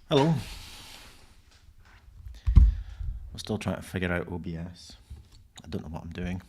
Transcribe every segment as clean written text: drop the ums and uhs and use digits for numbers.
Hello. I'm still trying to figure out OBS. I don't know what I'm doing.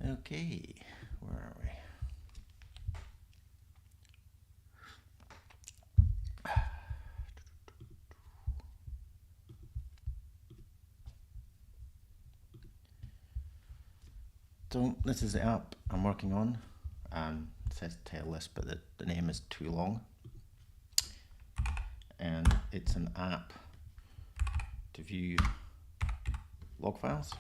Okay, where are we? So this is the app I'm working on. It says tail list, but the name is Toolong. And it's an app to view log files.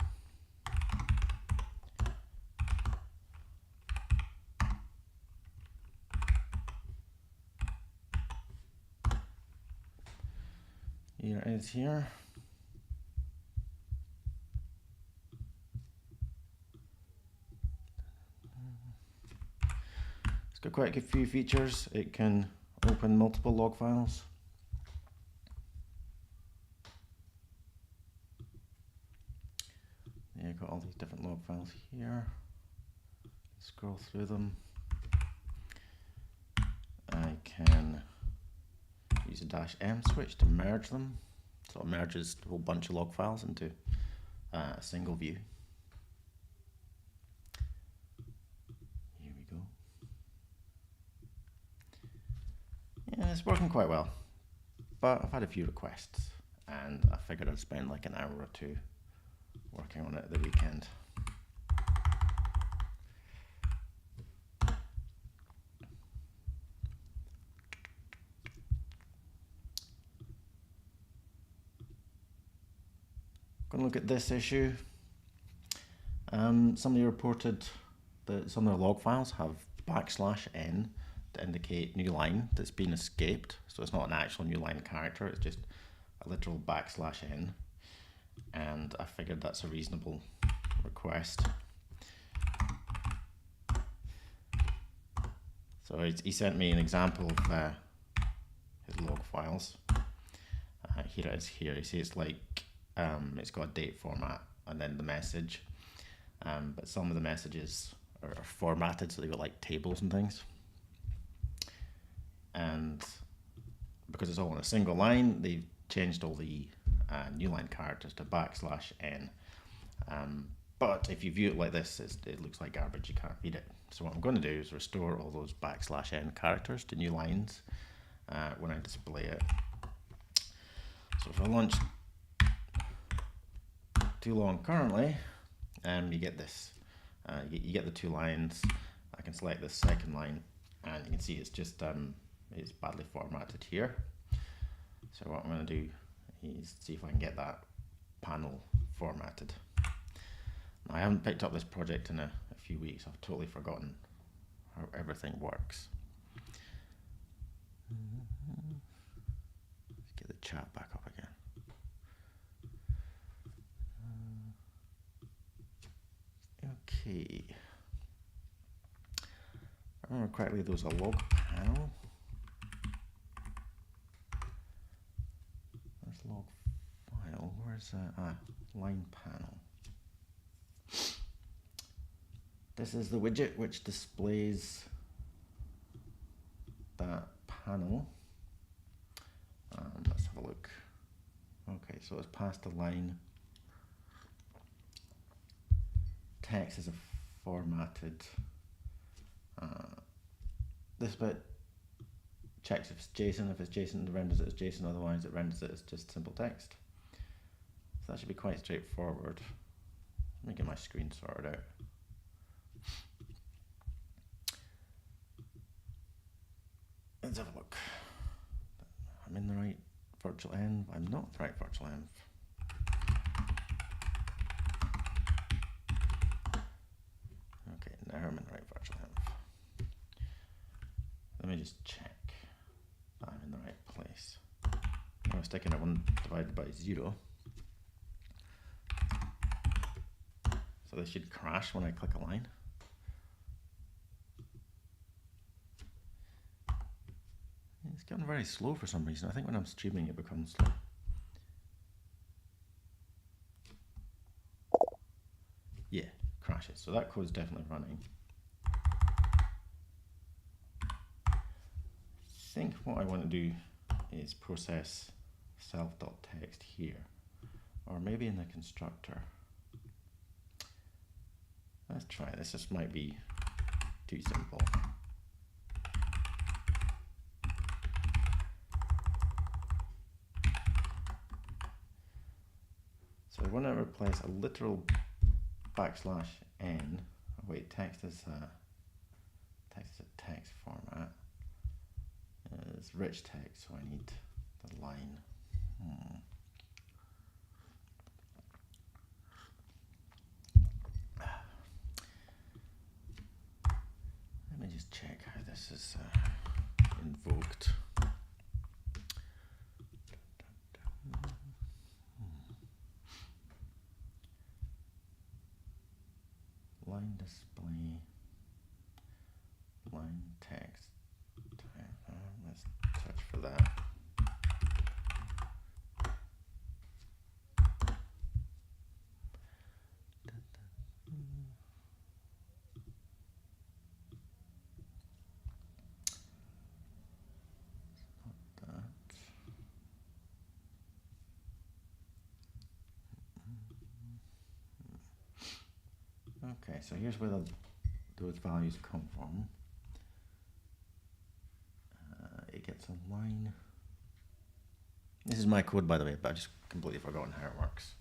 Here it is here. It's got quite a few features. It can open multiple log files. Yeah, got all these different log files here. Scroll through them. I can use a -M switch to merge them. So it merges a whole bunch of log files into a single view. Here we go. It's working quite well, but I've had a few requests, and I figured I'd spend like an hour or two working on it at the weekend. Going to look at this issue. Somebody reported that some of their log files have \n to indicate new line that's been escaped. So it's not an actual new line character, it's just a literal \n. And I figured that's a reasonable request. So he sent me an example of his log files. Here it is here. You see it's like, it's got a date format and then the message. But some of the messages are formatted so they've got like tables and things. And because it's all in a single line, they've changed all the new line characters to \n. But if you view it like this, it looks like garbage, you can't read it. So what I'm going to do is restore all those \n characters to new lines when I display it. So if I launch Toolong currently, you get this. You get the two lines. I can select this second line, and you can see it's just it's badly formatted here. So what I'm going to do is see if I can get that panel formatted. Now, I haven't picked up this project in a few weeks. I've totally forgotten how everything works. Let's get the chat back up again. Okay. If I remember correctly, there was a log panel. There's log file. Where's that? Line panel. This is the widget which displays that panel. Let's have a look. Okay, so it's past the line. Text is formatted. This bit checks if it's JSON. If it's JSON, it renders it as JSON. Otherwise, it renders it as just simple text. So that should be quite straightforward. Let me get my screen sorted out. Let's have a look. I'm in the right virtual env. I'm not the right virtual env. Okay, now I'm in the right virtual env. Let me just check that I'm in the right place. I was sticking at 1 divided by 0. So this should crash when I click a line. It's getting very slow for some reason. I think when I'm streaming it becomes slow. Yeah, crashes. So that code's definitely running. I think what I want to do is process self.txt here, or maybe in the constructor. Let's try this. This might be too simple. So I want to replace a literal \n. Oh, wait, text is a text format. It's rich text, so I need the line. Let me just check how this is invoked. Line display, line text. Let's search for that. Okay, so here's where those values come from. It gets a line. This is my code, by the way, but I've just completely forgotten how it works.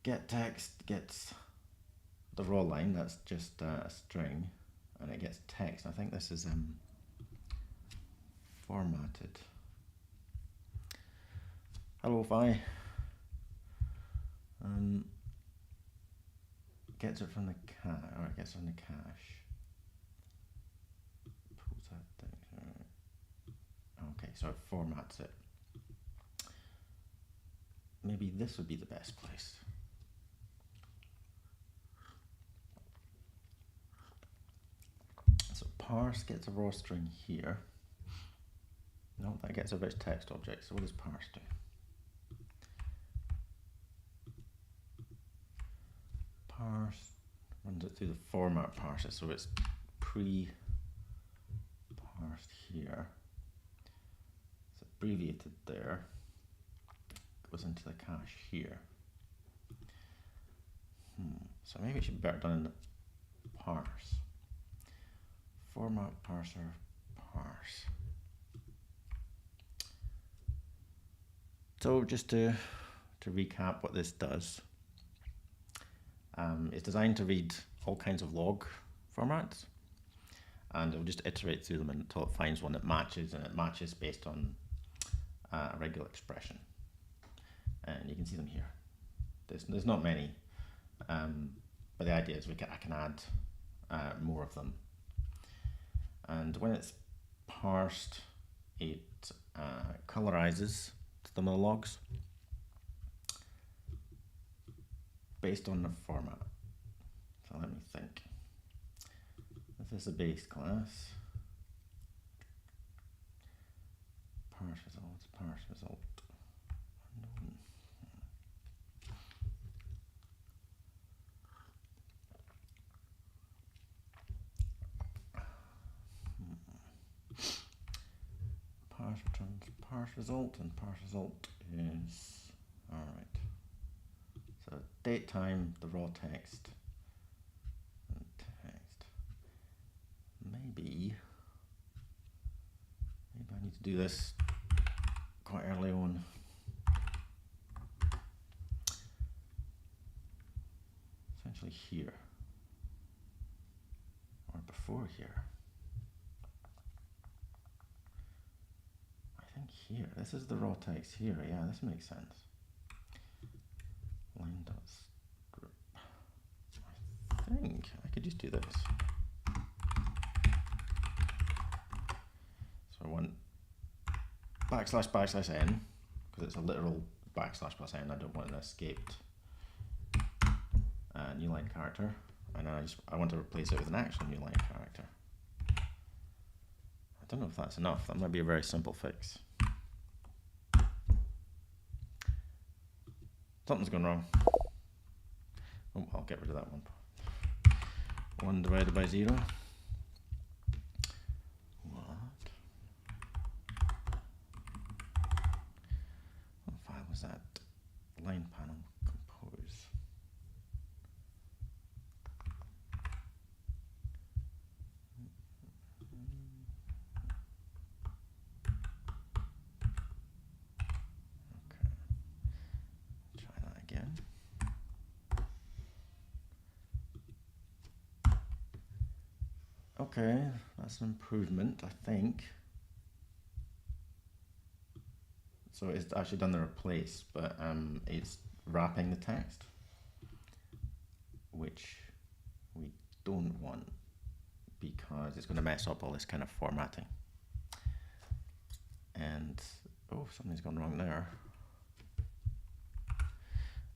Get text gets the raw line, that's just a string, and it gets text. I think this is formatted. Hello, Fi. Gets it from the cache, or it gets it from the cache. Pulls that thing. Okay, so it formats it. Maybe this would be the best place. So parse gets a raw string here. No, that gets a rich text object. So what does parse do? Parse runs it through the format parser, so it's pre-parsed here. It's abbreviated there. Goes into the cache here. So maybe it should be better done in the parse. Format parser parse. So just to recap what this does. It's designed to read all kinds of log formats, and it'll just iterate through them until it finds one that matches, and it matches based on a regular expression. And you can see them here. There's not many, but the idea is I can add more of them. And when it's parsed, it colorizes some of the logs based on the format. So let me think. This is a base class. Parse result. Unknown. Parse returns parse result, and parse result is alright. So date time, the raw text, and text. Maybe I need to do this quite early on. Essentially here, or before here. I think here. This is the raw text here. Yeah, this makes sense. Line.strip. I think I could just do this. So I want //n, because it's a literal / plus n. I don't want an escaped new line character, and I want to replace it with an actual new line character. I don't know if that's enough. That might be a very simple fix. Something's gone wrong. Oh, I'll get rid of that one. 1 divided by 0. What file was that? Line panel compose. Okay, that's an improvement, I think. So it's actually done the replace, but it's wrapping the text, which we don't want because it's going to mess up all this kind of formatting. And, oh, something's gone wrong there.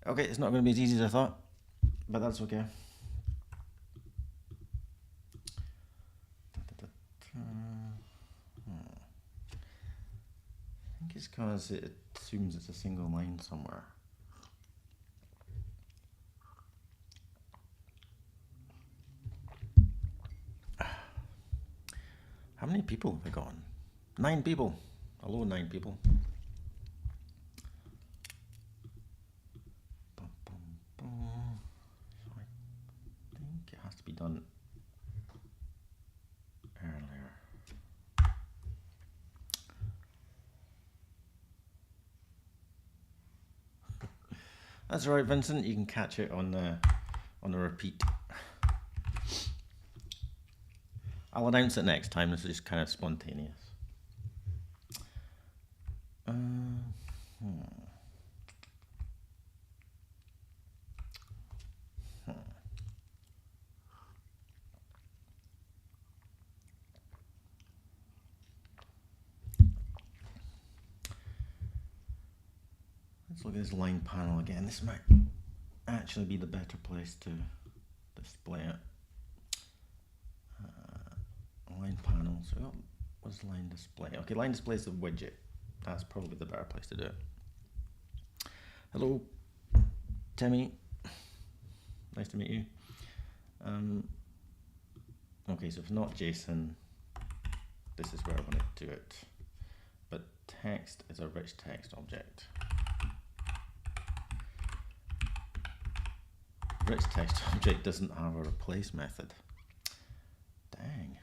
Okay, it's not going to be as easy as I thought, but that's okay. I think it's because it assumes it's a single line somewhere. How many people have I gone? 9 people. Hello, 9 people. So I think it has to be done earlier. That's all right, Vincent. You can catch it on the repeat. I'll announce it next time. This is just kind of spontaneous. Let's look at this line panel again. This might actually be the better place to display it. Line panel. So what's line display? Okay, line display is the widget. That's probably the better place to do it. Hello, Timmy. Nice to meet you. Okay, so if not JSON, this is where I want to do it. But text is a rich text object. Rich text object doesn't have a replace method. Dang.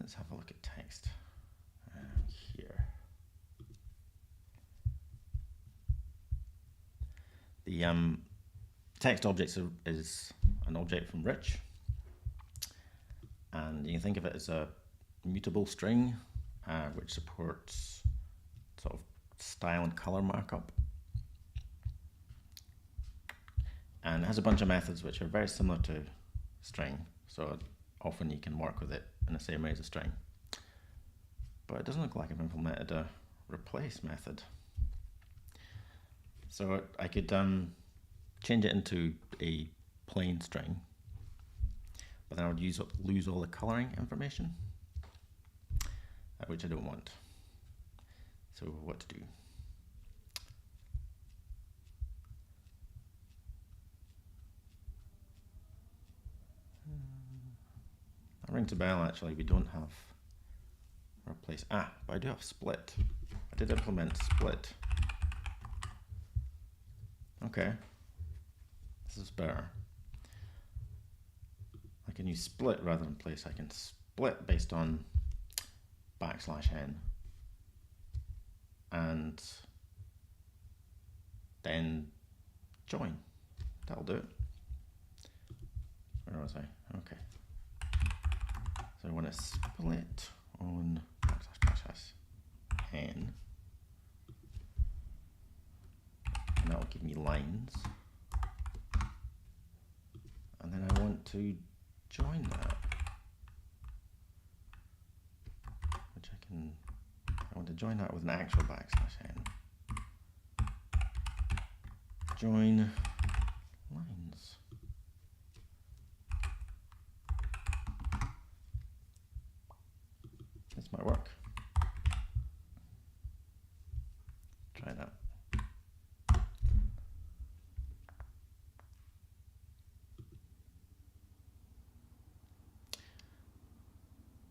Let's have a look at text here. The text object is an object from rich, and you can think of it as a mutable string which supports sort of style and color markup, and it has a bunch of methods which are very similar to string, so often you can work with it in the same way as a string. But it doesn't look like I've implemented a replace method. So I could change it into a plain string, but then I would lose all the coloring information, which I don't want. So what to do? That rings a bell actually. We don't have replace. But I do have split. I did implement split. Okay. This is better. I can use split rather than place. I can split based on \n and then join. That'll do it. Where was I? Okay. So I want to split on \n, and that'll give me lines. And then I want to join that, which I want to join that with an actual \n. Join lines. This might work. Try that.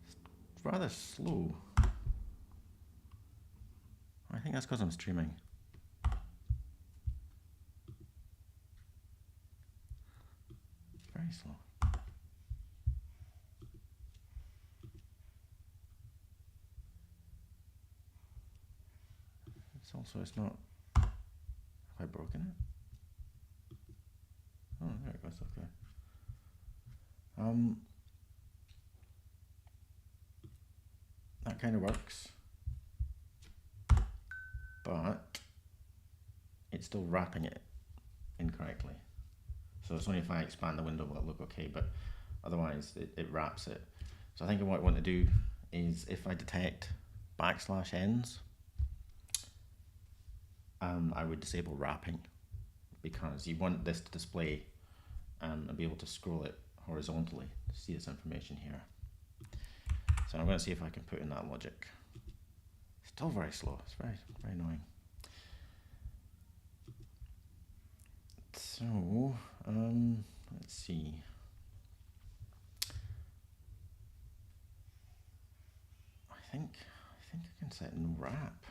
It's rather slow. I think that's because I'm streaming. Very slow. It's not. Have I broken it? Oh, there it goes. Okay. That kind of works, but it's still wrapping it incorrectly. So it's only if I expand the window will it look okay, but otherwise it wraps it. So I think what I want to do is if I detect \ns, I would disable wrapping, because you want this to display and be able to scroll it horizontally to see this information here. So I'm going to see if I can put in that logic. Still very slow. It's very, very annoying. So let's see. I think I can set no wrap.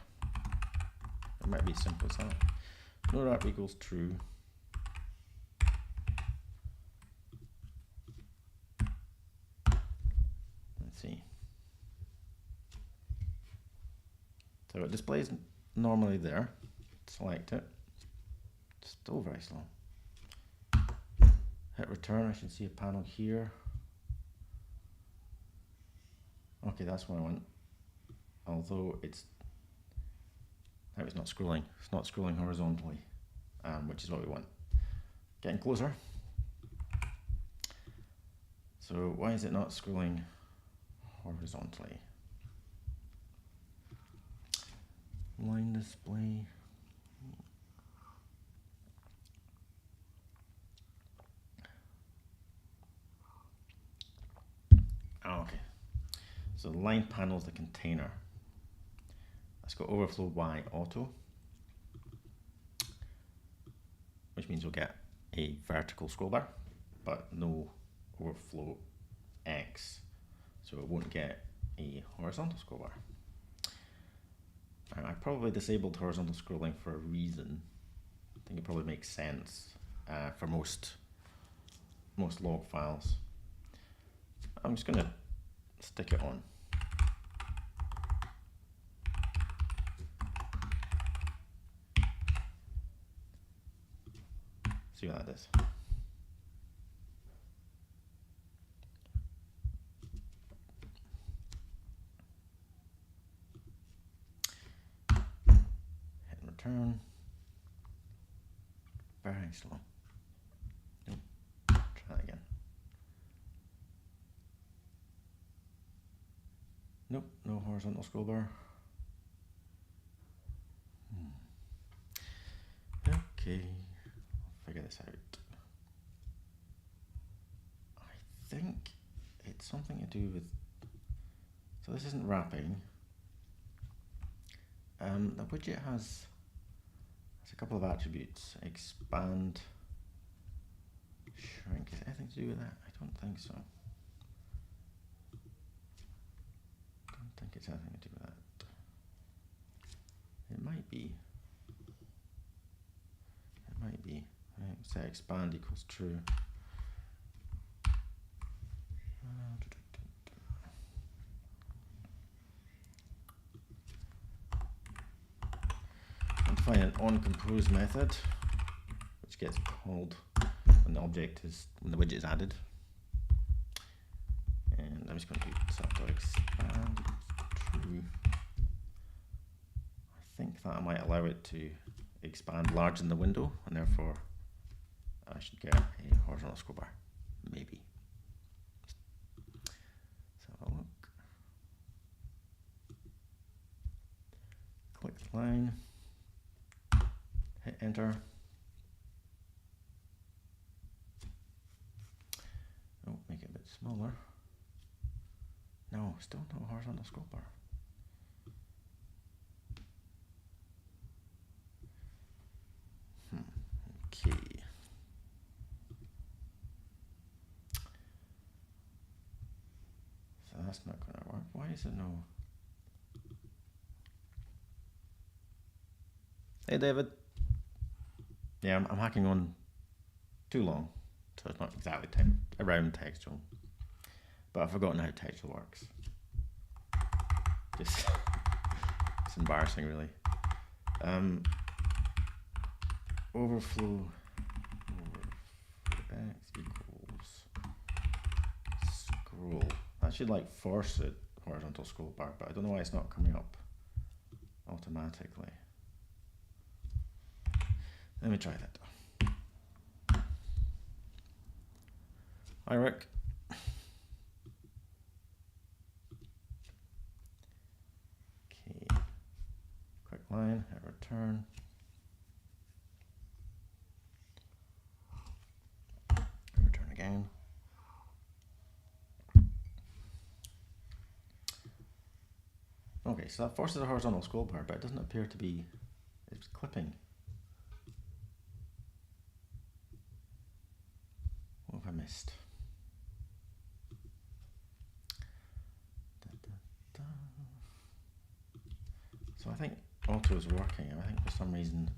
It might be as simple as that. No wrap equals true. Let's see. So it displays normally there. Select it. Still very slow. Hit return, I should see a panel here. Okay, that's what I want. Although now it's not scrolling. It's not scrolling horizontally, which is what we want. Getting closer. So why is it not scrolling horizontally? Line display. Oh, okay. So the line panel is the container. Let's go overflow Y auto, which means we'll get a vertical scroll bar, but no overflow X. So it won't get a horizontal scroll bar. I probably disabled horizontal scrolling for a reason. I think it probably makes sense for most log files. I'm just going to stick it on. See what that is. Hit return. Very slow. Nope. Try that again. Nope, no horizontal scroll bar. Okay, I'll figure this out. I think it's something to do with, so this isn't wrapping. The widget has a couple of attributes. Expand, shrink. Is it anything to do with that? I don't think so. I don't think it's anything to do with that. It might be. It might be. Right, say expand equals true. And find an onCompose method, which gets called when the widget is added. And I'm just going to do sub.expand true. I think that might allow it to expand large in the window, and therefore I should get a horizontal scroll bar, maybe. Let's have a look. Click the line, hit enter. Oh, make it a bit smaller. No, still no horizontal scroll bar. Okay. So that's not going to work. Why is it no? Hey David. Yeah, I'm hacking on Toolong, so it's not exactly around textual, but I've forgotten how textual works. Just it's embarrassing, really. Overflow X equals scroll. I should like force it horizontal scroll bar, but I don't know why it's not coming up automatically. Let me try that. Hi Rick. Okay. Quick line, hit return. Return again. Okay, so that forces a horizontal scroll bar, but it doesn't appear to be, it's clipping. What have I missed? So I think auto is working. I think for some reason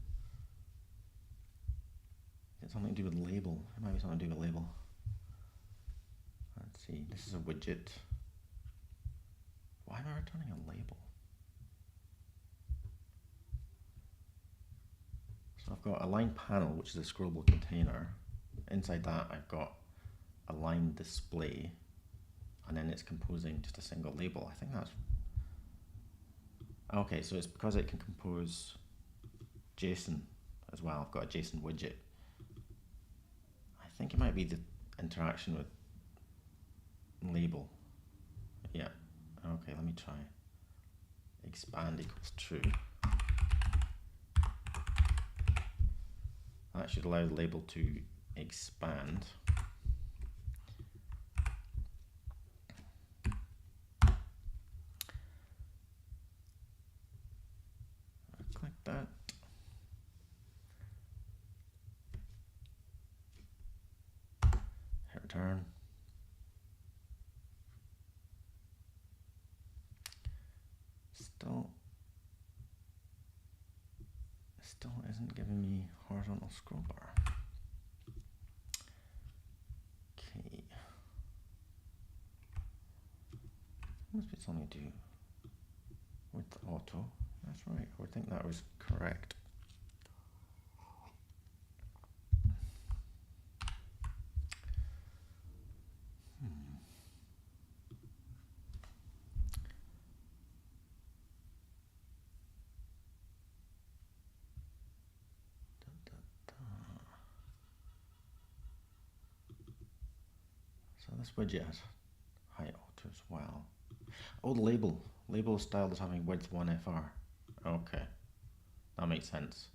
it's something to do with label. It might be something to do with label. Let's see. This is a widget. Why am I returning a label? So I've got a line panel, which is a scrollable container. Inside that I've got a line display, and then it's composing just a single label. I think that's okay. So it's because it can compose JSON as well. I've got a JSON widget. I think it might be the interaction with label. Yeah. Okay, let me try. Expand equals true. That should allow the label to expand. Click that. Hit return. Still isn't giving me horizontal scroll bar. Okay. Must be something to do with the auto. That's right. I would think that was correct. So this widget has height auto as well. Oh, the label. Label styled as having width 1FR. Okay, that makes sense.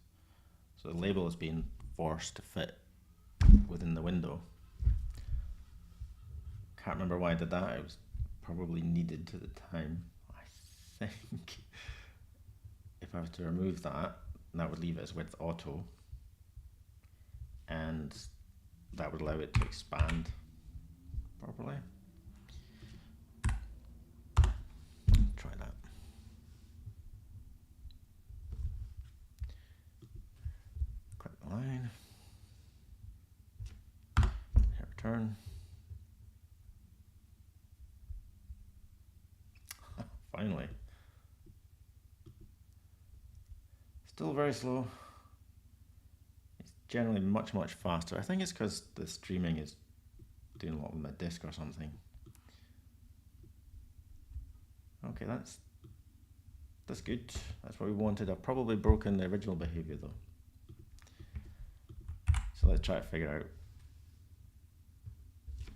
So the label is being forced to fit within the window. Can't remember why I did that. It was probably needed at the time. I think if I was to remove that, that would leave it as width auto, and that would allow it to expand properly. Try that. Click the line. Hit return. Finally. Still very slow. It's generally much faster. I think it's because the streaming is doing a lot on my disk or something. Okay, that's good. That's what we wanted. I've probably broken the original behavior though. So let's try to figure out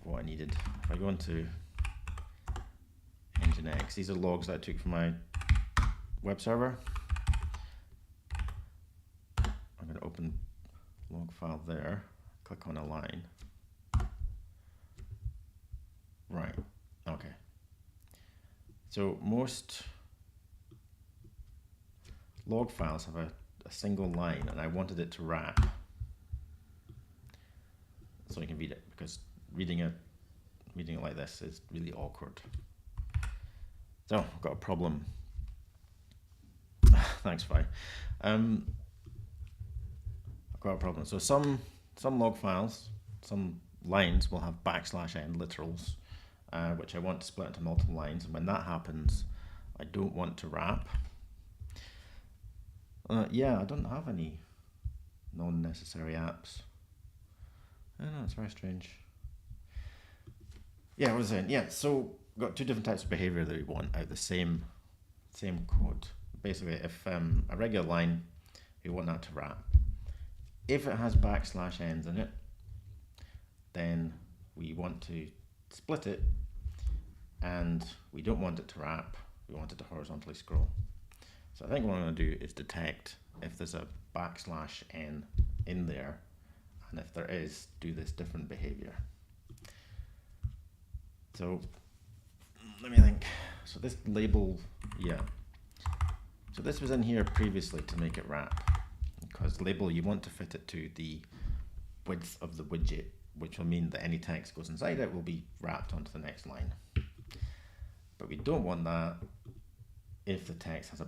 what I needed. If I go into Nginx, these are logs that I took from my web server. I'm going to open log file there, click on a line. Right, okay. So most log files have a single line, and I wanted it to wrap so I can read it, because reading it like this is really awkward. So I've got a problem. Thanks, Fi. I've got a problem. So some log files, some lines will have \n literals, which I want to split into multiple lines. And when that happens, I don't want to wrap. Yeah, I don't have any non-necessary apps. I don't know, it's very strange. Yeah, what was I saying? Yeah, so we've got two different types of behavior that we want out of the same code. Basically, if a regular line, we want that to wrap. If it has \ns in it, then we want to split it, and we don't want it to wrap, we want it to horizontally scroll. So I think what I'm going to do is detect if there's a \n in there, and if there is, do this different behavior. So let me think. So this label, yeah. So this was in here previously to make it wrap, because label, you want to fit it to the width of the widget, which will mean that any text goes inside it will be wrapped onto the next line. But we don't want that if the text has a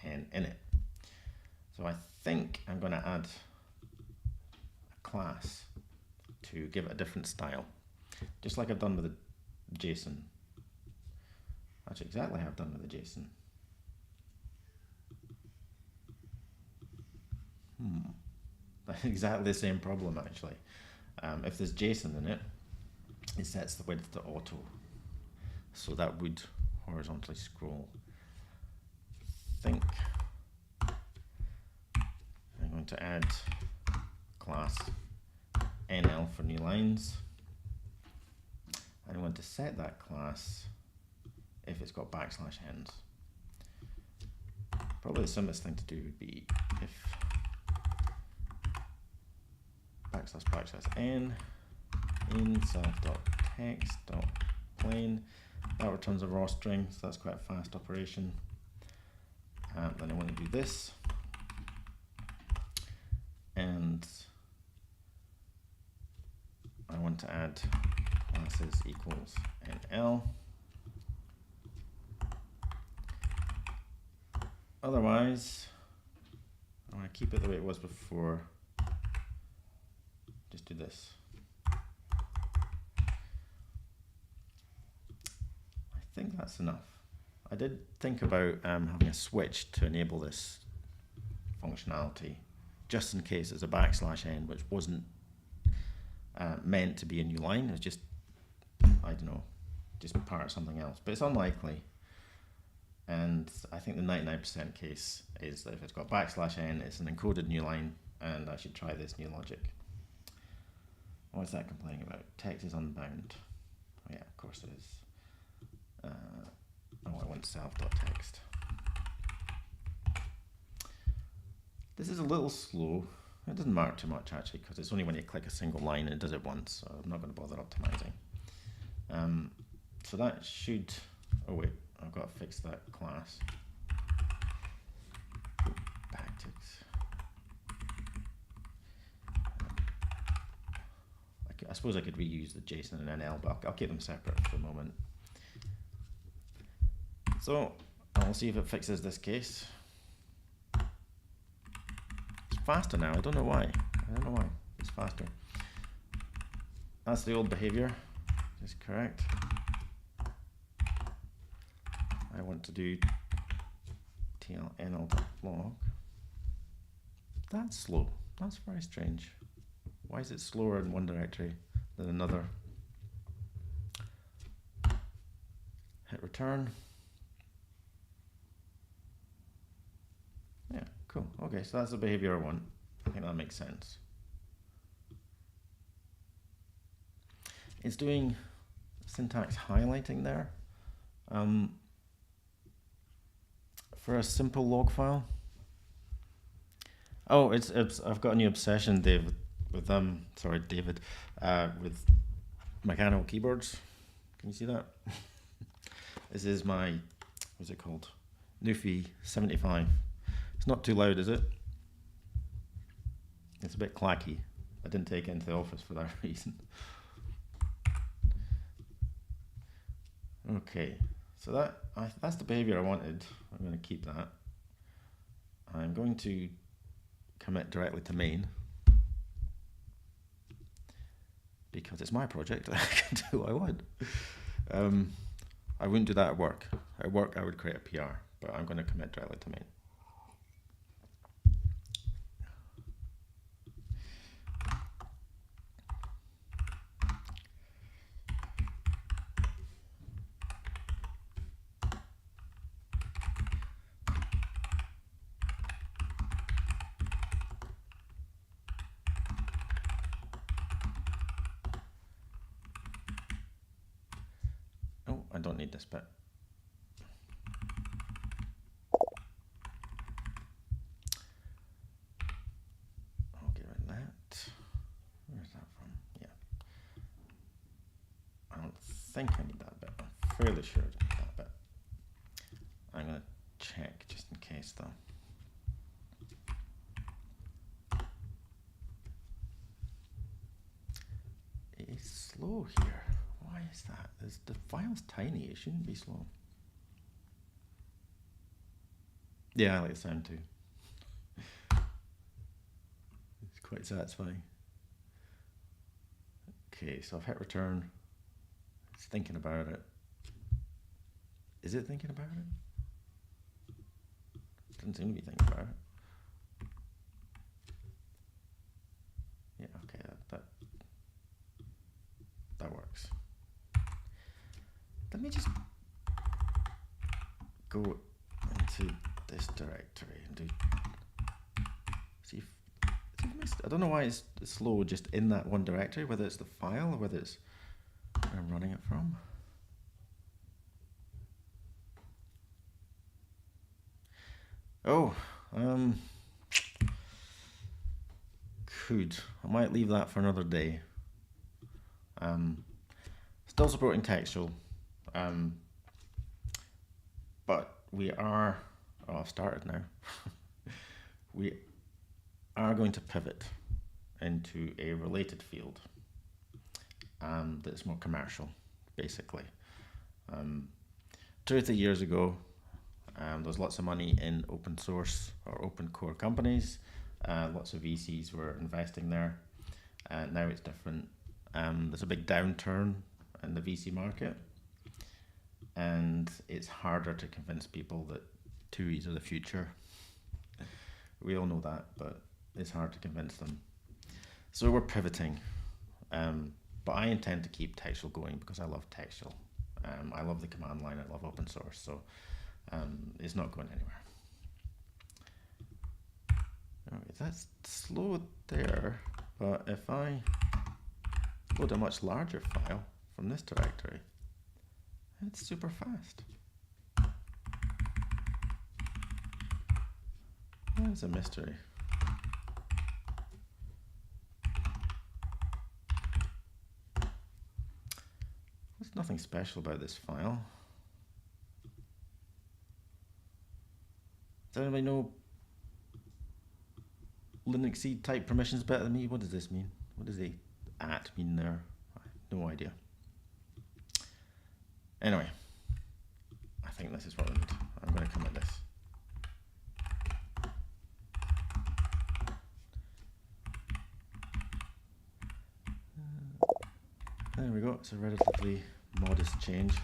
\n in it. So I think I'm going to add a class to give it a different style, just like I've done with the JSON. Actually, exactly how I've done with the JSON. exactly the same problem actually. If there's JSON in it, it sets the width to auto. So that would horizontally scroll. Think I'm going to add class NL for new lines. And I want to set that class if it's got \n. Probably the simplest thing to do would be if \n in self.text.plain. That returns a raw string, so that's quite a fast operation. Then I want to do this, and I want to add classes equals NL. Otherwise, I want to keep it the way it was before. Just do this. I think that's enough. I did think about having a switch to enable this functionality, just in case it's a \n, which wasn't meant to be a new line. It's just, I don't know, just part of something else. But it's unlikely. And I think the 99% case is that if it's got \n, it's an encoded new line, and I should try this new logic. What's that complaining about? Text is unbound. Oh yeah, of course it is. I want self.text. This is a little slow. It doesn't matter too much actually, because it's only when you click a single line and it does it once, so I'm not going to bother optimizing. So that should, oh wait, I've got to fix that class. Backticks. I suppose I could reuse the JSON and NL, but I'll keep them separate for the moment. So I'll see if it fixes this case. It's faster now. I don't know why. It's faster. That's the old behavior. Is correct. I want to do tlnl.log. That's slow. That's very strange. Why is it slower in one directory than another? Hit return. Yeah, cool. Okay, so that's the behavior I want. I think that makes sense. It's doing syntax highlighting there. For a simple log file. Oh, I've got a new obsession, David, with with mechanical keyboards. Can you see that? This is my, what's it called? Newfie 75. It's not too loud, is it? It's a bit clacky. I didn't take it into the office for that reason. Okay, so that's the behavior I wanted. I'm going to keep that. I'm going to commit directly to main, because it's my project. I can do what I want. I wouldn't do that at work. At work, I would create a PR, but I'm going to commit directly to main. I don't need this bit. I'll get rid of that. Where's that from? Yeah. I don't think I need that bit. I'm fairly sure I don't need that bit. I'm going to check just in case though. It is slow here. Why is that? The file's tiny, it shouldn't be slow. Yeah, I like the sound too. It's quite satisfying. Okay, so I've hit return. It's thinking about it. Is it thinking about it? It doesn't seem to be thinking about it. go into this directory and do, see if I don't know why it's slow just in that one directory, whether it's the file or whether it's where I'm running it from. Oh, I might leave that for another day. Still supporting textual, but we are, oh, I've started now. We are going to pivot into a related field that's more commercial, basically. 2 or 3 years ago, there's lots of money in open source or open core companies. Lots of VCs were investing there. Now it's different. There's a big downturn in the VC market, and it's harder to convince people that TUIs are the future. We all know that, but it's hard to convince them. So we're pivoting, but I intend to keep textual going because I love textual. I love the command line, I love open source, so it's not going anywhere. Okay, that's slow there, but if I load a much larger file from this directory, it's super fast. That's a mystery. There's nothing special about this file. Does anybody know Linuxy type permissions better than me? What does this mean? What does the @ mean there? I have no idea. Anyway, I think this is what I need. I'm going to commit this. There we go. It's a relatively modest change.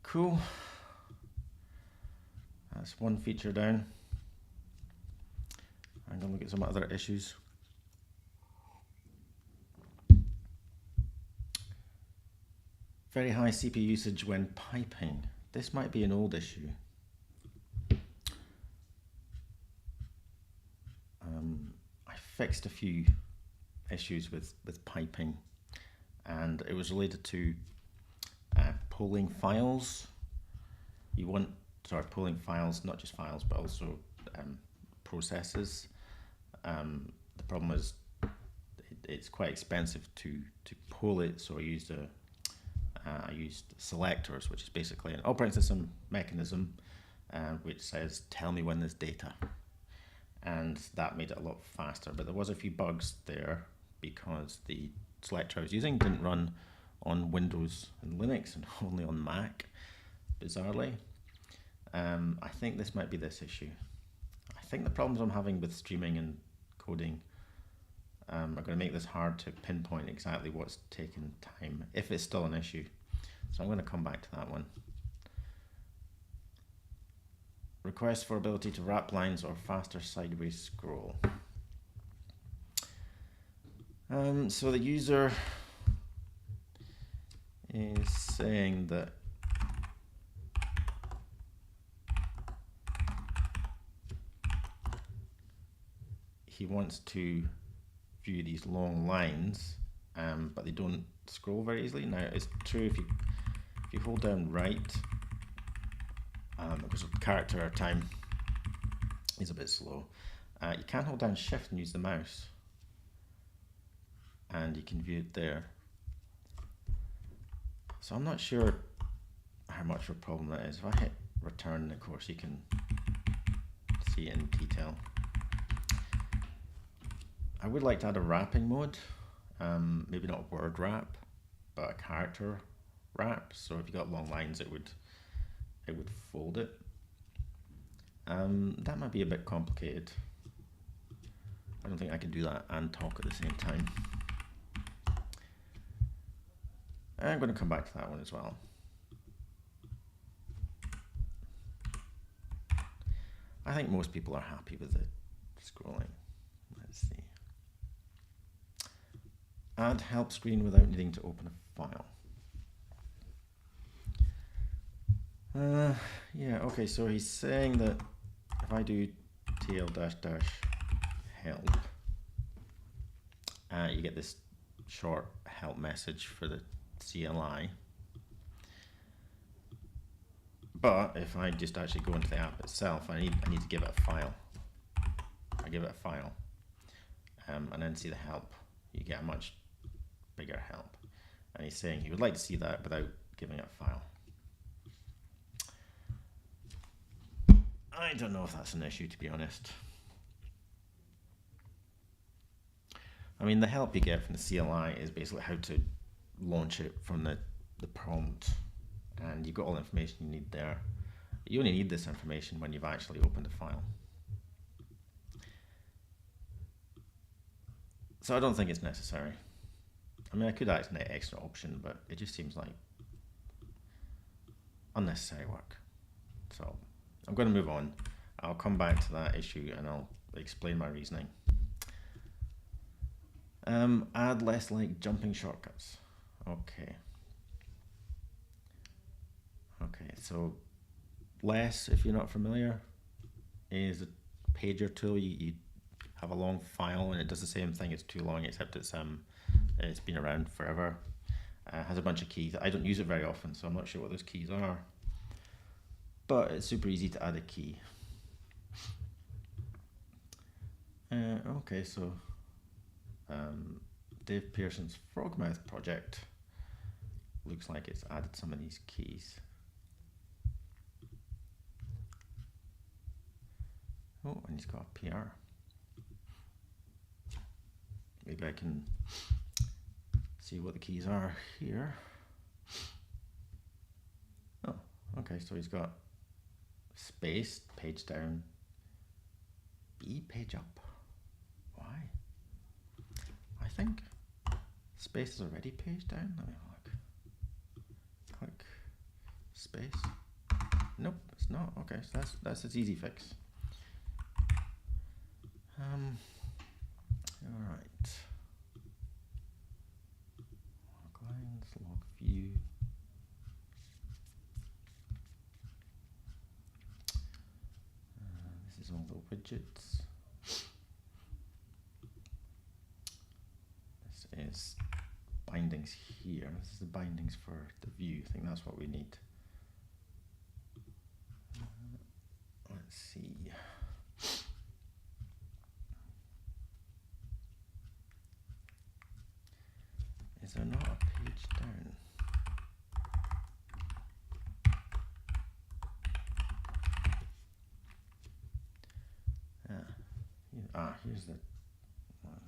Cool. That's one feature down. I'm going to look at some other issues. Very high CPU usage when piping. This might be an old issue. I fixed a few issues with piping, and it was related to pulling files. Pulling files, not just files, but also processes. The problem is it's quite expensive to pull it, so I used selectors, which is basically an operating system mechanism which says, tell me when there's data. And that made it a lot faster, but there was a few bugs there because the selector I was using didn't run on Windows and Linux and only on Mac, bizarrely. I think this might be this issue. I think the problems I'm having with streaming and coding are going to make this hard to pinpoint exactly what's taken time, if it's still an issue. So I'm going to come back to that one. Request for ability to wrap lines or faster sideways scroll. So the user is saying that he wants to view these long lines, but they don't scroll very easily. Now it's true if you hold down right, because of character time is a bit slow. You can hold down shift and use the mouse, and you can view it there. So I'm not sure how much of a problem that is. If I hit return, of course, you can see it in detail. I would like to add a wrapping mode, maybe not a word wrap, but a character wrap. So if you got long lines, it would fold it. That might be a bit complicated. I don't think I can do that and talk at the same time. I'm going to come back to that one as well. I think most people are happy with the scrolling. Let's see. Add help screen without needing to open a file. Yeah, okay, so he's saying that if I do TL-help, you get this short help message for the CLI. But if I just actually go into the app itself, I need to give it a file. I give it a file, and then see the help. You get a much bigger help. And he's saying he would like to see that without giving it a file. I don't know if that's an issue, to be honest. I mean, the help you get from the CLI is basically how to launch it from the prompt, and you've got all the information you need there. You only need this information when you've actually opened a file. So I don't think it's necessary. I mean, I could add an extra option, but it just seems like unnecessary work. So I'm going to move on. I'll come back to that issue and I'll explain my reasoning. Add less like jumping shortcuts. Okay. Okay, so less, if you're not familiar, is a pager tool. You have a long file and it does the same thing as Toolong, except it's been around forever. Has a bunch of keys. I don't use it very often, so I'm not sure what those keys are. But it's super easy to add a key. Okay, so Dave Pearson's Frogmouth project looks like it's added some of these keys. Oh, and he's got a PR. Maybe I can see what the keys are here. Oh, okay, so he's got space, page down, B, page up. Why? I think space is already page down. Let me have a look. Click space. Nope, it's not. Okay, so that's its easy fix. All right. Log lines, log view. This is all the widgets. This is bindings here. This is the bindings for the view. I think that's what we need. Let's see. Is there not a page down? Here's the one.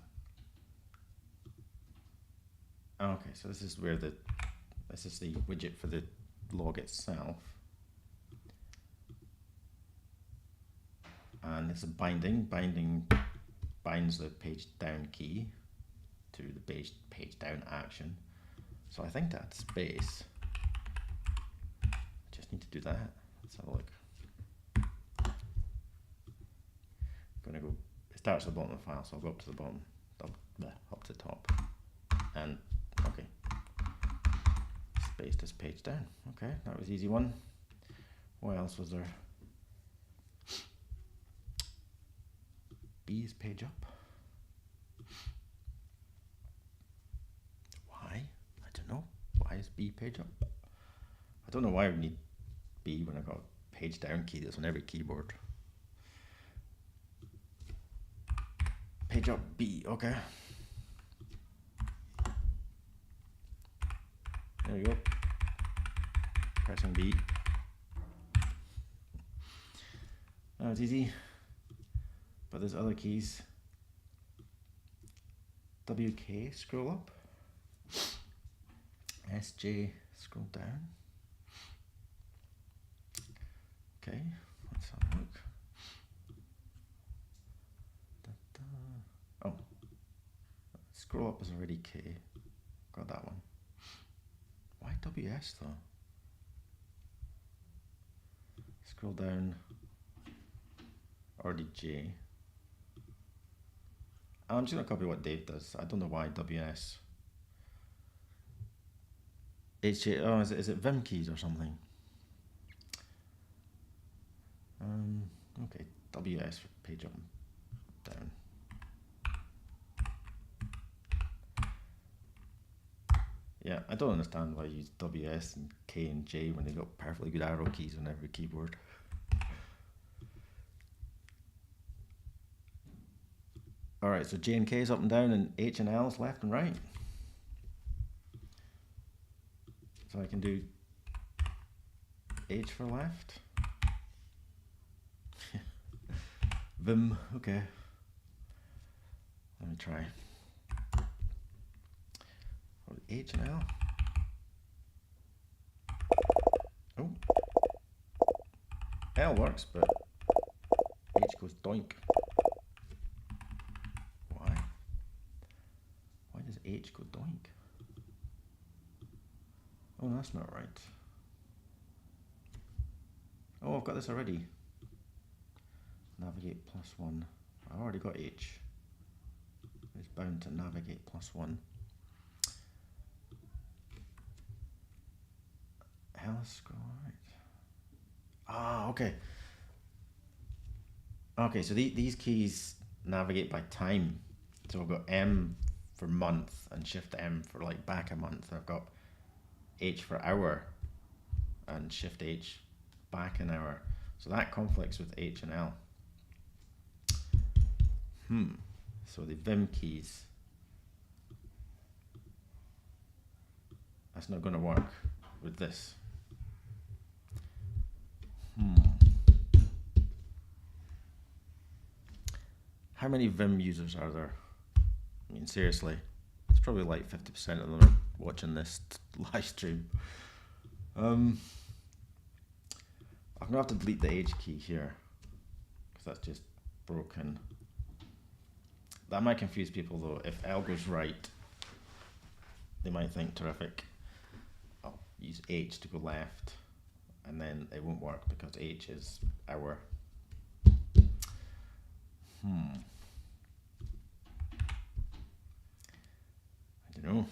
Okay, so this is where this is the widget for the log itself. And it's a binding. Binding binds the page down key to the page down action. So I think that's space. I just need to do that. Let's have a look. I'm gonna go, it starts at the bottom of the file, so I'll go up to the bottom, up to the top. And okay. Space this page down. Okay, that was an easy one. What else was there? B is page up. Why? I don't know. Why is B page up? I don't know why we need B when I've got a page down key that's on every keyboard. Page up B, okay. There we go. Pressing B. That was easy. But there's other keys. WK, scroll up. SJ, scroll down. Okay, let's have a look. Oh, scroll up is already K. Got that one. Why WS though? Scroll down. RDJ. I'm just gonna copy what Dave does. I don't know why WS. HJ, oh, is it Vim keys or something? Okay, WS for page up and down. Yeah, I don't understand why you use WS and K and J when they've got perfectly good arrow keys on every keyboard. Alright, so J and K is up and down and H and L is left and right. So I can do H for left. Vim, okay. Let me try. H and L. Oh. L works, but H goes doink. Why? Why does H go doink? Oh, that's not right. Oh, I've got this already. Navigate +1. I already got H. It's bound to navigate +1. Else go right. Ah, okay. Okay, so these keys navigate by time. So I've got M for month and Shift M for like back a month. I've got H for hour and Shift H back an hour. So that conflicts with H and L. So the Vim keys. That's not going to work with this. How many Vim users are there? I mean, seriously, it's probably like 50% of them are watching this live stream. I'm gonna have to delete the H key here because that's just broken. That might confuse people though. If L goes right, they might think terrific. I'll use H to go left, and then it won't work because H is hour. I don't know.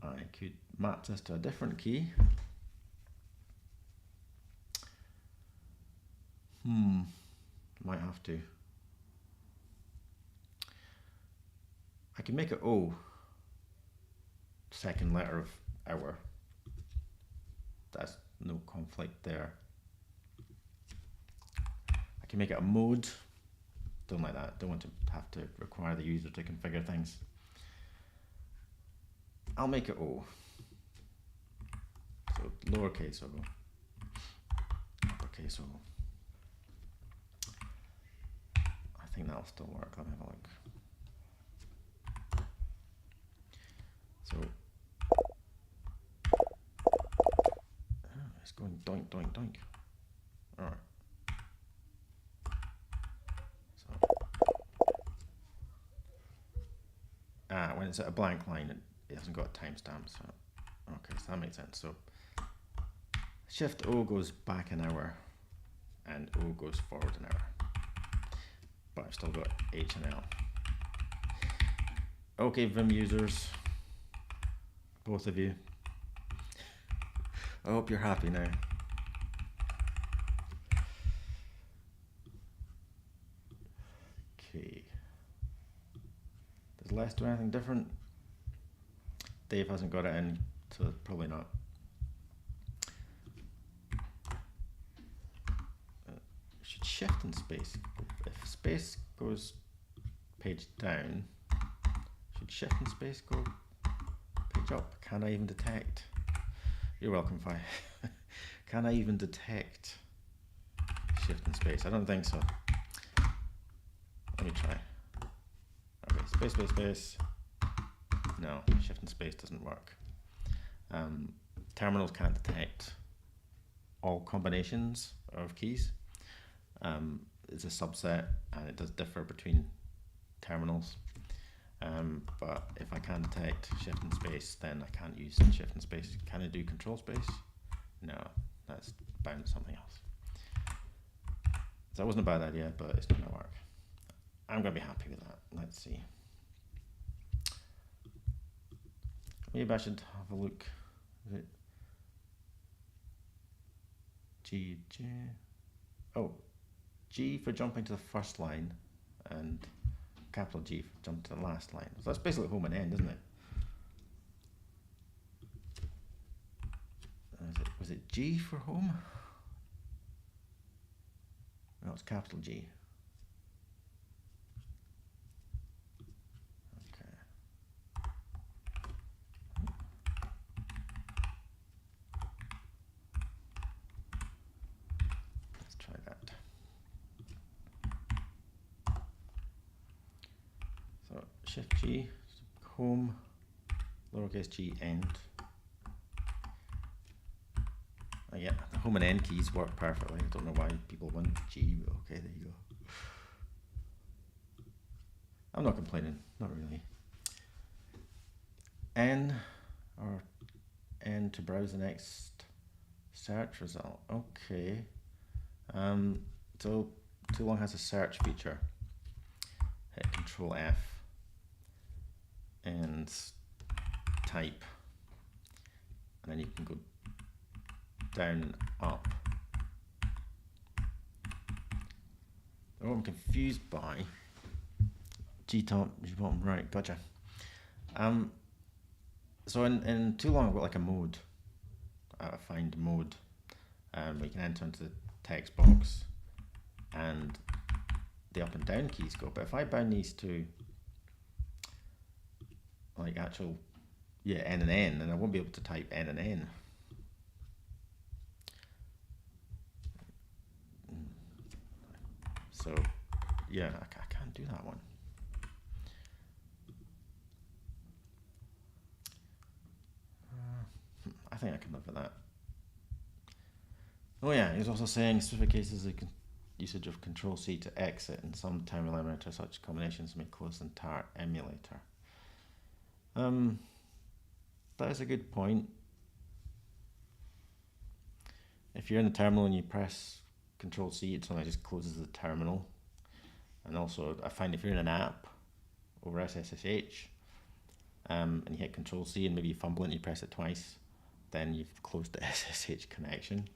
I could map this to a different key. Might have to. I can make it O, second letter of hour. That's no conflict there. I can make it a mode. Don't like that. Don't want to have to require the user to configure things. I'll make it O. So lowercase O, uppercase O. I think that'll still work. Let me have a look. So it's going doink, doink, doink. All right. So when it's at a blank line, it hasn't got a timestamp. So okay, so that makes sense. So Shift O goes back an hour, and O goes forward an hour. But I've still got H and L. Okay, Vim users, both of you. I hope you're happy now. Okay. Does Les do anything different? Dave hasn't got it in, so probably not. Should shift and space. If space goes page down, should shift and space go page up? Can I even detect? You're welcome, Fi. Can I even detect shift and space? I don't think so. Let me try. Okay, space, space, space. No, shift and space doesn't work. Terminals can't detect all combinations of keys. It's a subset and it does differ between terminals. But if I can detect shift and space, then I can't use shift and space. Can I do control space? No, that's bound to something else. So that wasn't a bad idea, but it's not going to work. I'm going to be happy with that. Let's see. Maybe I should have a look. Is it G, J? Oh, G for jumping to the first line, and capital G for jumping to the last line. So that's basically home and end, isn't it? Was it G for home? No, it's capital G. Okay. Let's try that. So Shift G, home, lowercase g, end. Yeah, the home and end keys work perfectly. I don't know why people want G, but okay, there you go. I'm not complaining, not really. N, or N to browse the next search result. Okay. So Toolong has a search feature. Hit Control F and type, and then you can go down, up. Oh, I'm confused by G top, G bottom, right, gotcha. So in Toolong I've got like a mode, a find mode, we can enter into the text box and the up and down keys go, but if I bound these to like actual, N and N, then I won't be able to type N and N. So, yeah, I can't do that one. I think I can live with that. Oh yeah, he's also saying in specific cases the usage of Control-C to exit in some terminal emulator, such combinations may close the entire emulator. That is a good point. If you're in the terminal and you press Control-C, it suddenly just closes the terminal. And also, I find if you're in an app over SSH, and you hit Control-C and maybe you fumble it and you press it twice, then you've closed the SSH connection,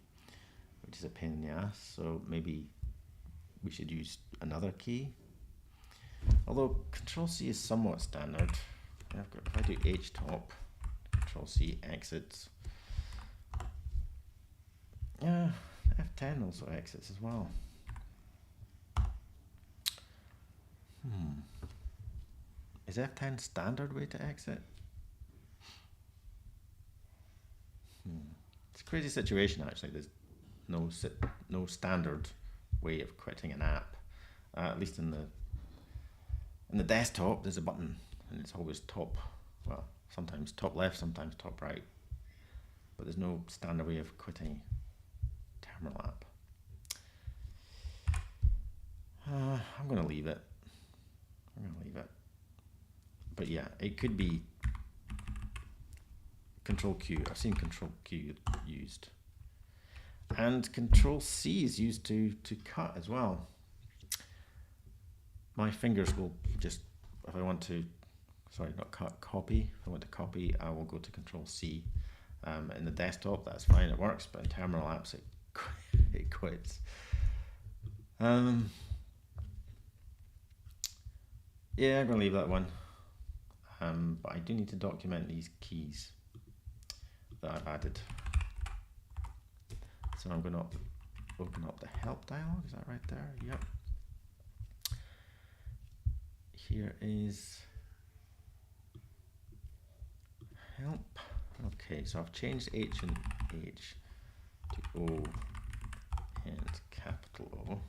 which is a pain in the ass. So maybe we should use another key. Although Control-C is somewhat standard. If I do H top, Control-C exits. Yeah, F10 also exits as well. Is F10 standard way to exit? It's a crazy situation actually. There's no standard way of quitting an app. At least in the desktop, there's a button, and it's always top. Well, sometimes top left, sometimes top right. But there's no standard way of quitting a terminal app. I'm going to leave it. But yeah, it could be Control Q. I've seen Control Q used. And Control C is used to cut as well. My fingers will just, if I want to, not cut, copy. If I want to copy, I will go to Control C. In the desktop, that's fine, it works, but in terminal apps, it quits. Yeah, I'm going to leave that one. But I do need to document these keys that I've added. So I'm going to open up the help dialog. Is that right there? Yep. Here is help. Okay, so I've changed H and H to O and capital O.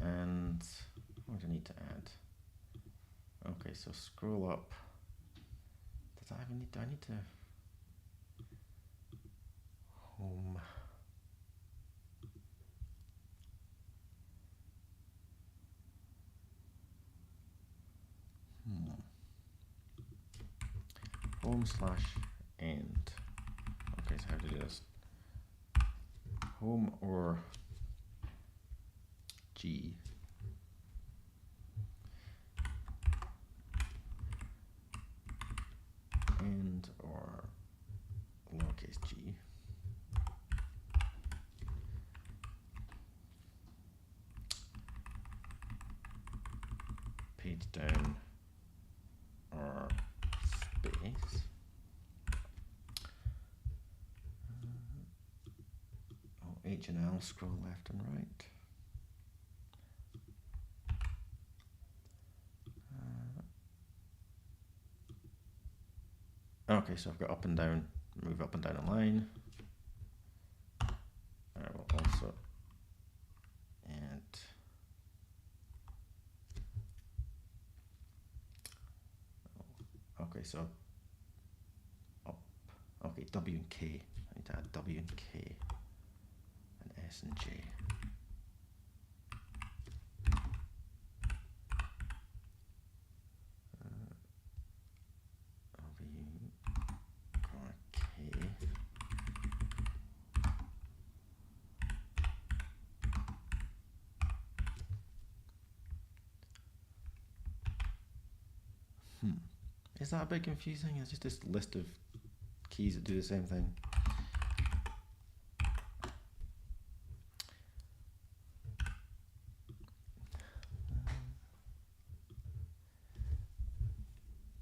And what do I need to add? Okay, so scroll up. Do I need to home? Home/end. Okay, Okay, so how to do this? Home or G. And or lowercase g. Page down or space. H and L, scroll left and right. Okay, so I've got up and down, move up and down a line. I will also add okay, so up. Okay, W and K. I need to add W and K and S and J. Is that a bit confusing? It's just this list of keys that do the same thing.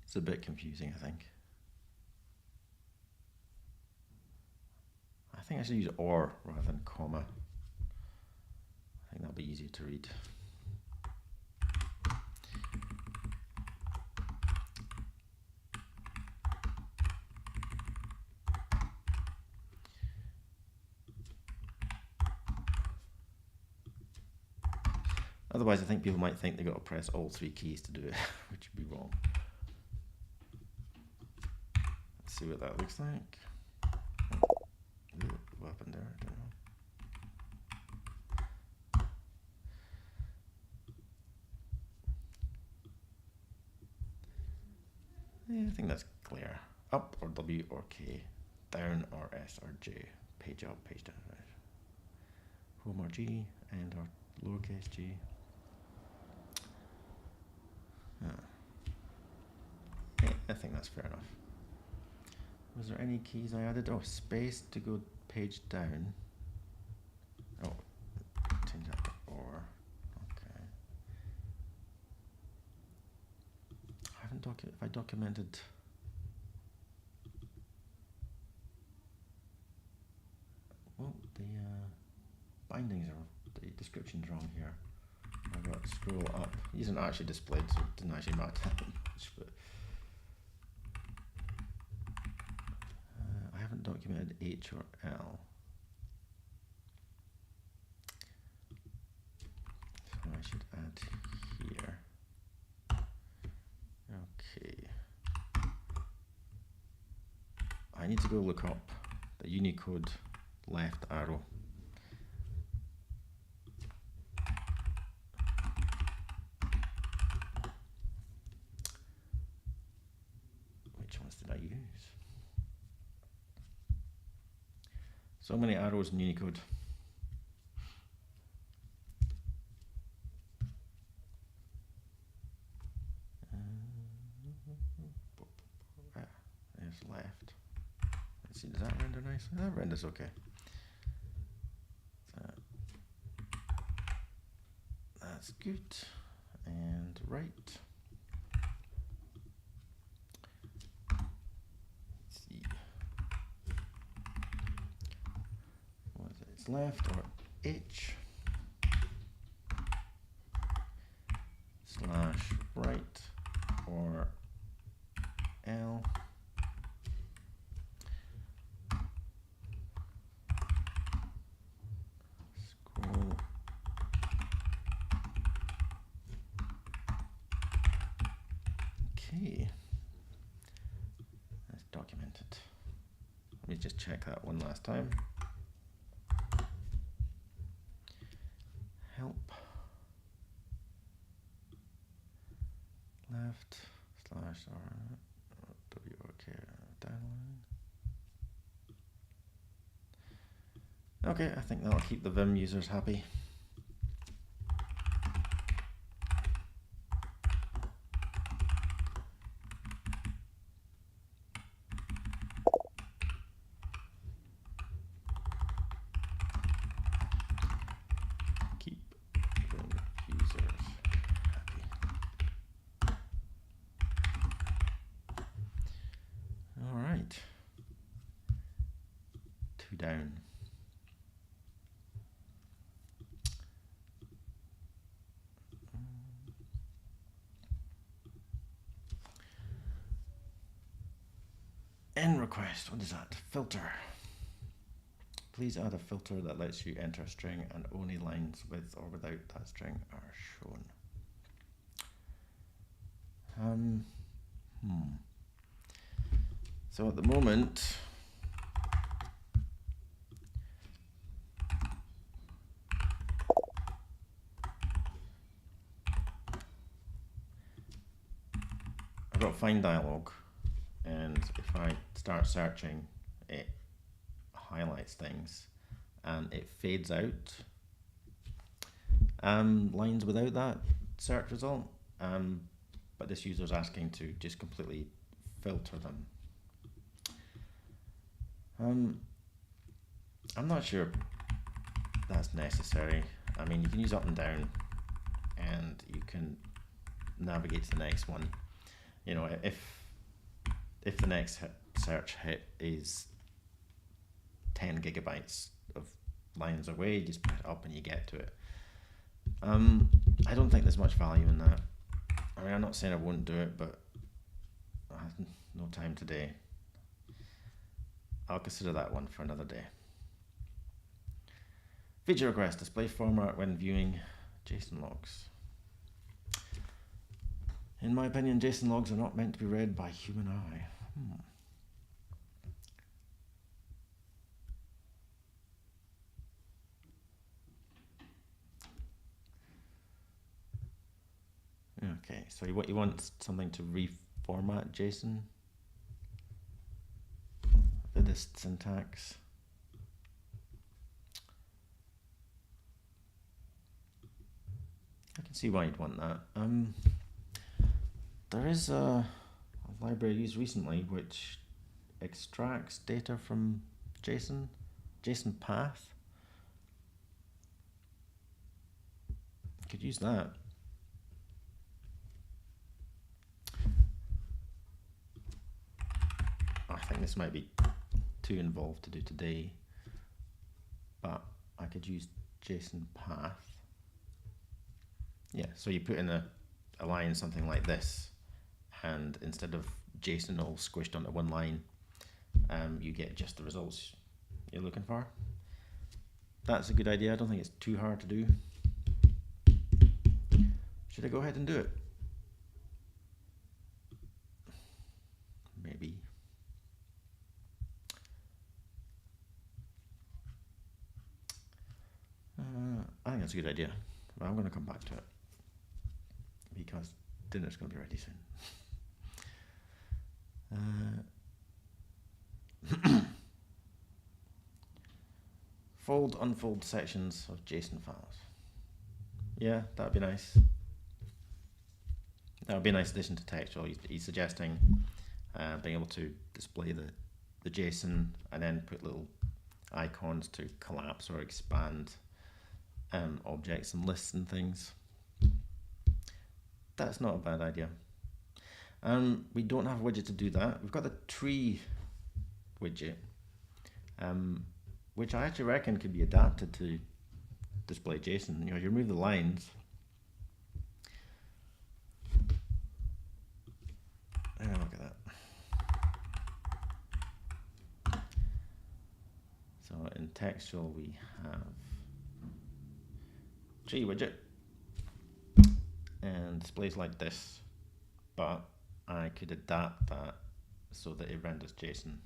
It's a bit confusing, I think. I think I should use or rather than comma. I think that'll be easier to read. Otherwise, I think people might think they've got to press all three keys to do it, which would be wrong. Let's see what that looks like. What happened there? I don't know. Yeah, I think that's clear. Up or W or K, down or S or J, page up, page down. Right. Home or G, and or lowercase g. Yeah, I think that's fair enough. Was there any keys I added? Oh, space to go page down. Oh, change that to or. Okay. I haven't if I documented. Well, the bindings are, the description's wrong here. I've got to scroll up. It isn't actually displayed, so it didn't actually matter much, but I haven't documented H or L. So I should add here. Okay. I need to go look up the Unicode left arrow. Which ones did I use? So many arrows in Unicode. There's left. Let's see, does that render nicely? That renders okay. That's good. And right. Let's see. What is it? It's left or H slash right or L. Scroll. Okay. That's documented. Let me just check that one last time. Help. Left slash R W or K downline. Okay, I think that'll keep the Vim users happy. Keep Vim users happy. All right. 2 down. End request, what is that? Filter. Please add a filter that lets you enter a string and only lines with or without that string are shown. So at the moment, I've got find dialog, and if I start searching, it highlights things and it fades out lines without that search result, but this user is asking to just completely filter them. I'm not sure that's necessary. I mean, you can use up and down and you can navigate to the next one. You know, if the next search hit is 10 gigabytes of lines away, you just put it up and you get to it. I don't think there's much value in that. I mean, I'm not saying I won't do it, but I have no time today. I'll consider that one for another day. Feature request, display format when viewing JSON logs. In my opinion, JSON logs are not meant to be read by human eye. Okay, so you want something to reformat JSON with this syntax. I can see why you'd want that. There is a library used recently which extracts data from JSON path. You could use that. I think this might be too involved to do today, but I could use JSON path. Yeah, so you put in a line something like this, and instead of JSON all squished onto one line, you get just the results you're looking for. That's a good idea. I don't think it's too hard to do. Should I go ahead and do it? Maybe. I think that's a good idea, but I'm going to come back to it because dinner's going to be ready soon. Fold, unfold sections of JSON files. Yeah, that'd be nice. That would be a nice addition to textual. He's suggesting being able to display the JSON and then put little icons to collapse or expand objects and lists and things. That's not a bad idea. We don't have a widget to do that. We've got the tree widget, which I actually reckon could be adapted to display JSON. You know, you remove the lines. Look at that. So in textual we have tree widget and displays like this, but I could adapt that so that it renders JSON.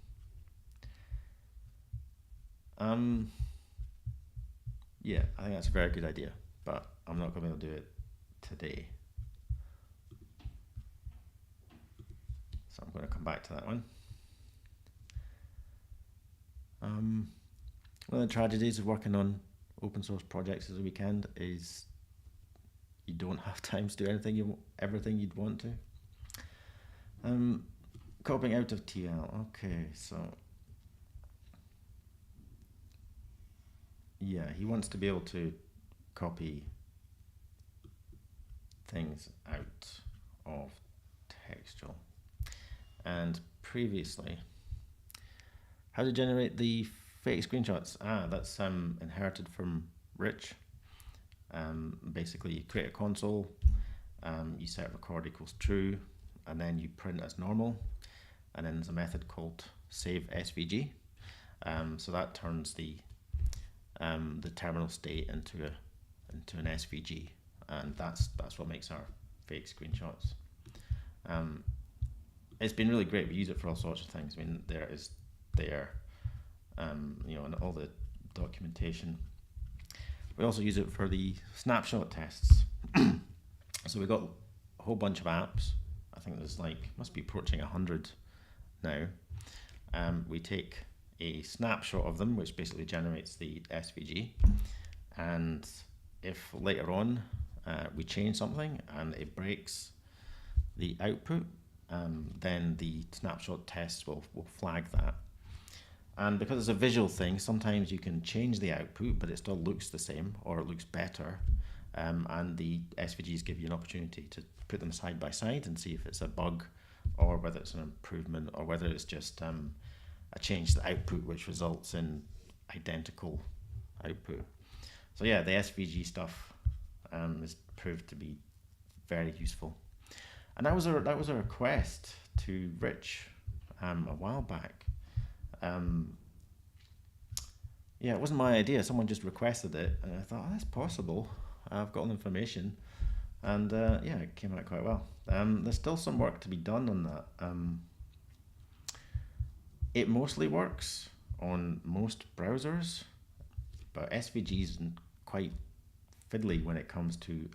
Yeah, I think that's a very good idea, but I'm not going to be able to do it today. So I'm going to come back to that one. One of the tragedies of working on open source projects as a weekend is you don't have time to do everything you'd want to. Copying out of TL. Okay, so yeah, he wants to be able to copy things out of textual. And previously, how to generate the fake screenshots? That's inherited from Rich. Basically, you create a console, you set record equals true, and then you print as normal, and then there's a method called save SVG. So that turns the terminal state into an SVG, and that's what makes our fake screenshots. It's been really great. We use it for all sorts of things. I mean, and all the documentation. We also use it for the snapshot tests. So we've got a whole bunch of apps. I think there's must be approaching 100 now. We take a snapshot of them, which basically generates the SVG. And if later on we change something and it breaks the output, then the snapshot test will flag that. And because it's a visual thing, sometimes you can change the output, but it still looks the same or it looks better. And the SVGs give you an opportunity to put them side by side and see if it's a bug or whether it's an improvement or whether it's just a change to the output which results in identical output. So yeah, the SVG stuff has proved to be very useful. And that was a request to Rich a while back. Yeah, it wasn't my idea. Someone just requested it, and I thought, that's possible. I've got all the information, and yeah, it came out quite well. There's still some work to be done on that. It mostly works on most browsers, but SVG is quite fiddly when it comes to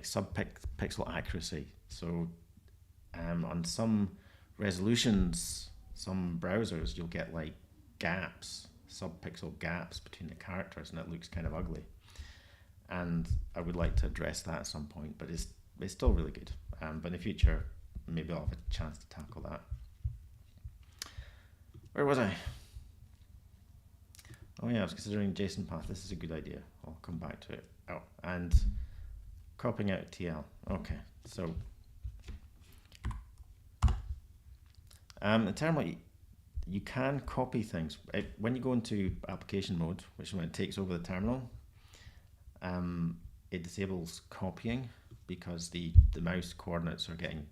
sub-pixel accuracy. So on some resolutions, some browsers, you'll get gaps, sub-pixel gaps between the characters, and it looks kind of ugly. And I would like to address that at some point, but it's still really good. But in the future, maybe I'll have a chance to tackle that. Where was I? Oh yeah, I was considering JSON path. This is a good idea. I'll come back to it. Oh, and copying out TL. Okay, so in terms of you can copy things when you go into application mode, which is when it takes over the terminal. It disables copying because the mouse coordinates are getting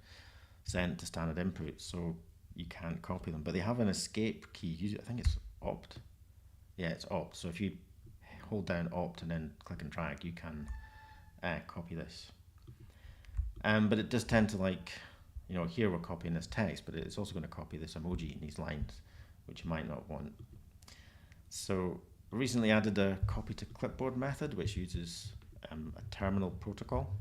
sent to standard input, so you can't copy them. But they have an escape key. I think it's opt. Yeah, it's opt. So if you hold down opt and then click and drag, you can copy this. But it does tend to here we're copying this text, but it's also going to copy this emoji in these lines, which you might not want. So recently added a copy to clipboard method, which uses a terminal protocol.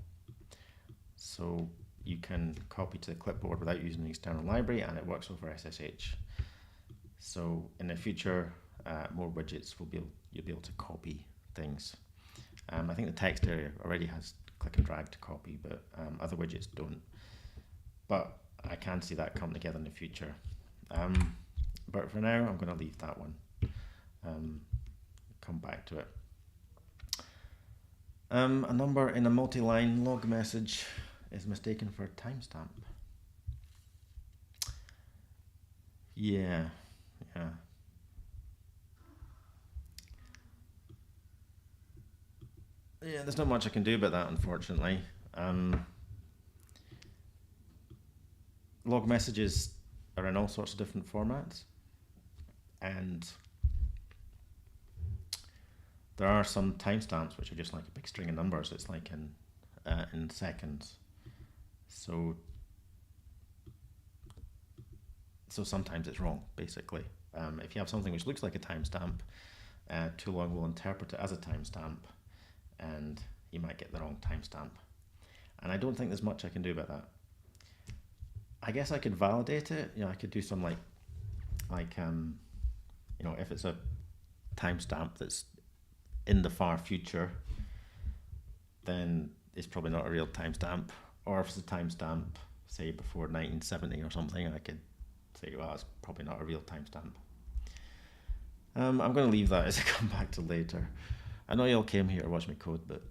So you can copy to the clipboard without using the external library, and it works over SSH. So in the future, more widgets you'll be able to copy things. I think the text area already has click and drag to copy, but other widgets don't. But I can see that come together in the future. But for now, I'm going to leave that one. Come back to it. A number in a multi-line log message is mistaken for a timestamp. Yeah. Yeah, there's not much I can do about that, unfortunately. Log messages are in all sorts of different formats, and there are some timestamps which are just like a big string of numbers. It's like in seconds. So sometimes it's wrong, basically. If you have something which looks like a timestamp, Toolong will interpret it as a timestamp, and you might get the wrong timestamp. And I don't think there's much I can do about that. I guess I could validate it. I could do some if it's a timestamp that's in the far future, then it's probably not a real timestamp. Or if it's a timestamp, say before 1970 or something, I could say, well, it's probably not a real timestamp. I'm going to leave that as I come back to later. I know you all came here to watch me code, but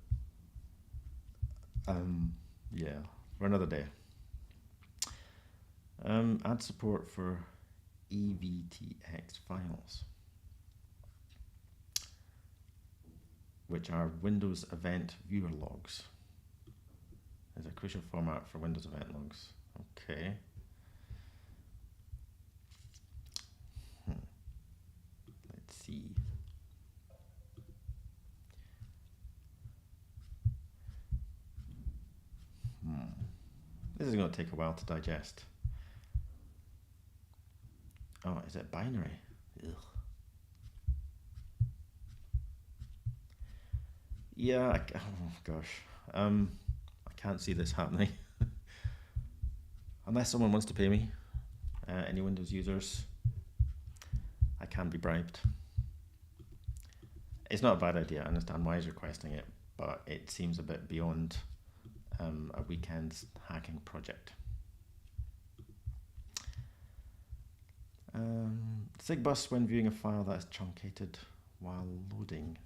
yeah, for another day. Add support for EVTX files, which are Windows Event Viewer Logs. Is a crucial format for Windows Event Logs. Okay. Let's see. This is going to take a while to digest. Oh, is it binary? Ugh. Yeah, oh gosh. I can't see this happening. Unless someone wants to pay me, any Windows users, I can be bribed. It's not a bad idea. I understand why he's requesting it, but it seems a bit beyond a weekend's hacking project. SIGBus when viewing a file that is truncated while loading.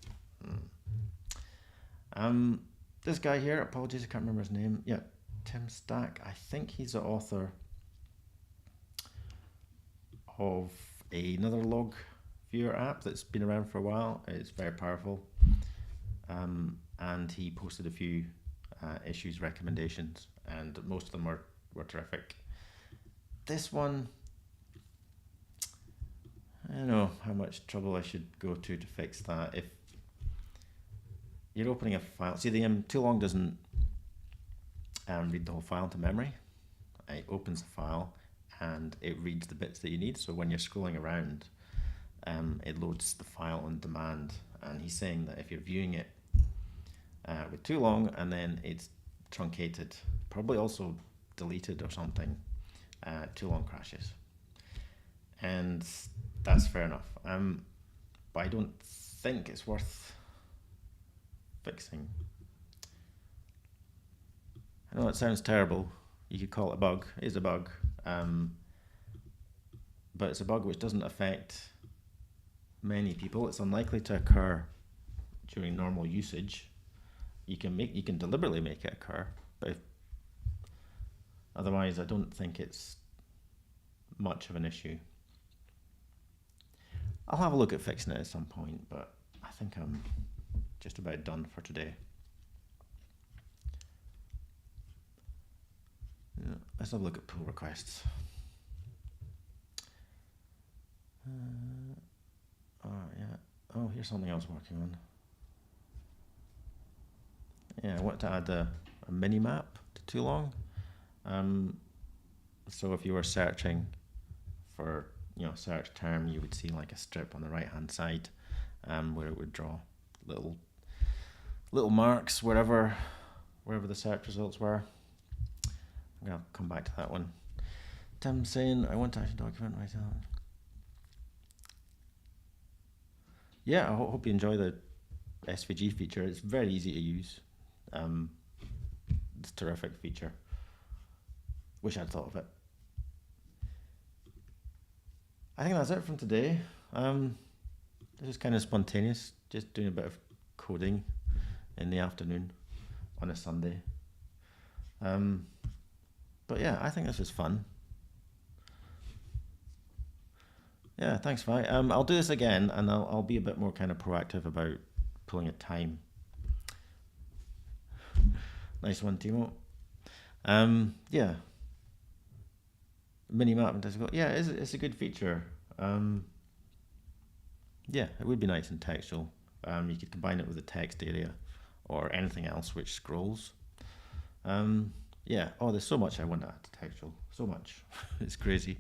This guy here, apologies, I can't remember his name. Yeah, Tim Stack. I think he's the author of another log viewer app that's been around for a while. It's very powerful. And he posted a few issues recommendations, and most of them were terrific. This one, I don't know how much trouble I should go to fix that. If you're opening a file, see the Toolong doesn't read the whole file into memory. It opens the file and it reads the bits that you need. So when you're scrolling around, it loads the file on demand. And he's saying that if you're viewing it with Toolong and then it's truncated, probably also deleted or something, Toolong crashes. And that's fair enough. But I don't think it's worth fixing. I know it sounds terrible. You could call it a bug. It is a bug. But it's a bug which doesn't affect many people. It's unlikely to occur during normal usage. You can deliberately make it occur, but otherwise I don't think it's much of an issue. I'll have a look at fixing it at some point, but I think I'm just about done for today. Yeah, let's have a look at pull requests. Oh, here's something I was working on. Yeah, I want to add a mini map to Toolong. So if you were searching for, search term, you would see like a strip on the right hand side where it would draw little marks wherever the search results were. I'm gonna come back to that one. Tim saying I want to actually document myself. Yeah, I hope you enjoy the SVG feature. It's very easy to use. It's a terrific feature. Wish I'd thought of it. I think that's it from today. This is kind of spontaneous, just doing a bit of coding in the afternoon on a Sunday. But yeah, I think this was fun. Yeah, thanks, Vi. I'll do this again, and I'll be a bit more kind of proactive about pulling at time. Nice one, Timo. Yeah. Minimap and difficult. Yeah, it's a good feature. Yeah, it would be nice and textual. You could combine it with a text area or anything else which scrolls. Yeah. Oh, there's so much I want to add to textual. So much. It's crazy.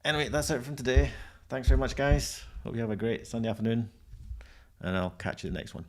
Anyway, that's it from today. Thanks very much, guys. Hope you have a great Sunday afternoon, and I'll catch you the next one.